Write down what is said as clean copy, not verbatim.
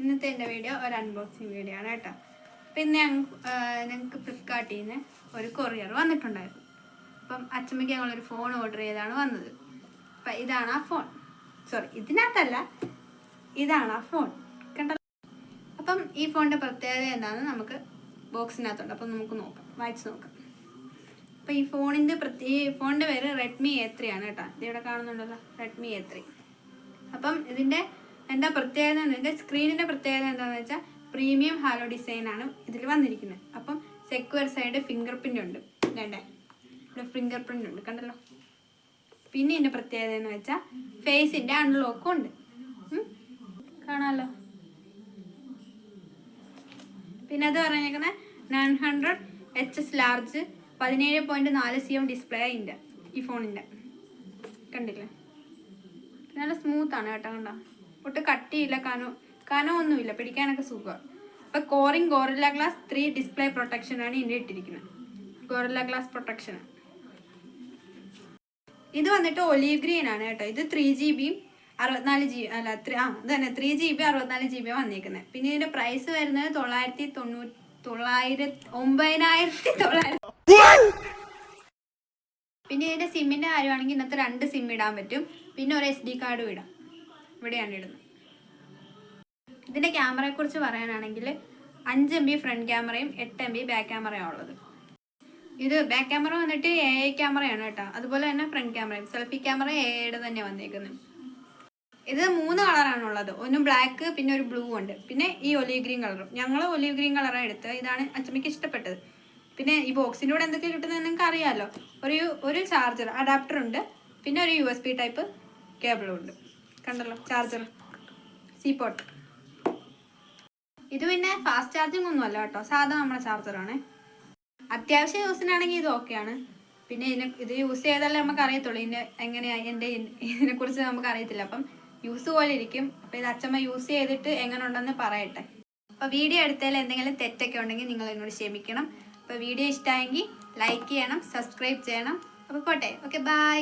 ഇന്നത്തെ എൻ്റെ വീഡിയോ ഒരു അൺബോക്സിങ് വീഡിയോ ആണ് കേട്ടോ. പിന്നെ ഞങ്ങൾക്ക് ഫ്ലിപ്കാർട്ടിൽ നിന്ന് ഒരു കൊറിയർ വന്നിട്ടുണ്ടായിരുന്നു. അപ്പം അച്ഛമ്മയ്ക്ക് ഞങ്ങളൊരു ഫോൺ ഓർഡർ ചെയ്താണ് വന്നത്. അപ്പം ഇതാണ് ആ ഫോൺ. സോറി, ഇതിനകത്തല്ല, ഇതാണ് ആ ഫോൺ. കണ്ടല്ലോ. അപ്പം ഈ ഫോണിൻ്റെ പ്രത്യേകത എന്താണെന്ന് നമുക്ക് ബോക്സിനകത്തുണ്ട്. അപ്പം നമുക്ക് നോക്കാം, വായിച്ച് നോക്കാം. അപ്പം ഈ ഫോണിൻ്റെ പേര് റെഡ്മി A3 ആണ് കേട്ടോ. ഇതിവിടെ കാണുന്നുണ്ടല്ലോ, റെഡ്മി A3. അപ്പം ഇതിൻ്റെ എന്താ പ്രത്യേകത, ഇതിൻ്റെ സ്ക്രീനിൻ്റെ പ്രത്യേകത എന്താണെന്ന് വെച്ചാൽ പ്രീമിയം ഹാലോ ഡിസൈനാണ് ഇതിൽ വന്നിരിക്കുന്നത്. അപ്പം സെക്യൂർ സൈഡ് ഫിംഗർ പ്രിൻ്റ് ഉണ്ട്. വേണ്ടേ, ഇവിടെ ഫിംഗർ പ്രിൻ്റ് ഉണ്ട്, കണ്ടല്ലോ. പിന്നെ ഇതിൻ്റെ പ്രത്യേകത എന്ന് വെച്ചാൽ ഫേസിൻ്റെ അൺലോക്കും ഉണ്ട്, കാണാമല്ലോ. പിന്നെ അത് പറഞ്ഞേക്കുന്നത് 900 HS ലാർജ് 17.4 cm ഡിസ്പ്ലേ ഉണ്ട് ഈ ഫോണിൻ്റെ, കണ്ടില്ലേ. നല്ല സ്മൂത്താണ് കേട്ടോ, കണ്ടോ. ഒട്ടും കട്ടിയില്ല, കനമൊന്നുമില്ല, പിടിക്കാനൊക്കെ സുഖമാണ്. അപ്പം ഗോറില്ല ഗ്ലാസ് 3 ഡിസ്പ്ലേ പ്രൊട്ടക്ഷനാണ് ഇതിൻ്റെ ഇട്ടിരിക്കുന്നത്. Gorilla glass protection. ഇത് വന്നിട്ട് ഒലീവ് ഗ്രീൻ ആണ് കേട്ടോ. ഇത് 3GB 64GB അല്ല, ഇത് തന്നെ 3GB 64GB വന്നേക്കുന്നത്. പിന്നെ ഇതിൻ്റെ പ്രൈസ് വരുന്നത് 9,900. പിന്നെ ഇതിൻ്റെ സിമ്മിൻ്റെ കാര്യമാണെങ്കിൽ ഇന്നത്തെ 2 സിം ഇടാൻ പറ്റും. പിന്നെ ഒരു SD കാർഡും ഇടാം. ഇവിടെയാണ് ഇടുന്നത്. ഇതിൻ്റെ ക്യാമറയെക്കുറിച്ച് പറയാനാണെങ്കിൽ 5MB ഫ്രണ്ട് ക്യാമറയും 8MB ബാക്ക് ക്യാമറയാണ് ഉള്ളത്. ഇത് ബാക്ക് ക്യാമറ വന്നിട്ട് AI ക്യാമറയാണ് കേട്ടോ. അതുപോലെ തന്നെ ഫ്രണ്ട് ക്യാമറയും സെൽഫി ക്യാമറ AIയുടെ തന്നെ വന്നേക്കുന്നത്. ഇത് 3 കളറാണുള്ളത്. ഒന്ന് ബ്ലാക്ക്, പിന്നെ ഒരു ബ്ലൂ ഉണ്ട്, പിന്നെ ഈ ഒലീവ് ഗ്രീൻ കളറും. ഞങ്ങൾ ഒലീവ് ഗ്രീൻ കളറാണ് എടുത്തത്. ഇതാണ് അച്ഛമ്മയ്ക്ക് ഇഷ്ടപ്പെട്ടത്. പിന്നെ ഈ ബോക്സിൻ്റെ കൂടെ എന്തൊക്കെ കിട്ടുന്നത് നിങ്ങൾക്ക് അറിയാമല്ലോ. ഒരു ചാർജർ അഡാപ്റ്റർ ഉണ്ട്, പിന്നെ ഒരു USB ടൈപ്പ് കേബിളും ഉണ്ട്, കണ്ടല്ലോ. Charger C port. ഇത് പിന്നെ ഫാസ്റ്റ് ചാർജിങ് ഒന്നും അല്ല കേട്ടോ, സാധാ നമ്മുടെ ചാർജറാണ്. അത്യാവശ്യ യൂസിനാണെങ്കിൽ ഇത് ഓക്കെയാണ്. പിന്നെ ഇത് യൂസ് ചെയ്താലേ നമുക്ക് അറിയത്തുള്ളൂ എങ്ങനെയാണ് ഇതിനെക്കുറിച്ച് നമുക്ക് അറിയത്തില്ല. അപ്പം യൂസ് പോലെ ഇരിക്കും. അപ്പം ഇത് അച്ഛമ്മ യൂസ് ചെയ്തിട്ട് എങ്ങനെ ഉണ്ടെന്ന് പറയട്ടെ. അപ്പോൾ വീഡിയോ എടുത്തതിൽ എന്തെങ്കിലും തെറ്റൊക്കെ ഉണ്ടെങ്കിൽ നിങ്ങൾ എന്നോട് ക്ഷമിക്കണം. അപ്പോൾ വീഡിയോ ഇഷ്ടമായെങ്കിൽ ലൈക്ക് ചെയ്യണം, സബ്സ്ക്രൈബ് ചെയ്യണം. അപ്പോൾ പോട്ടെ, ഓക്കെ, ബൈ.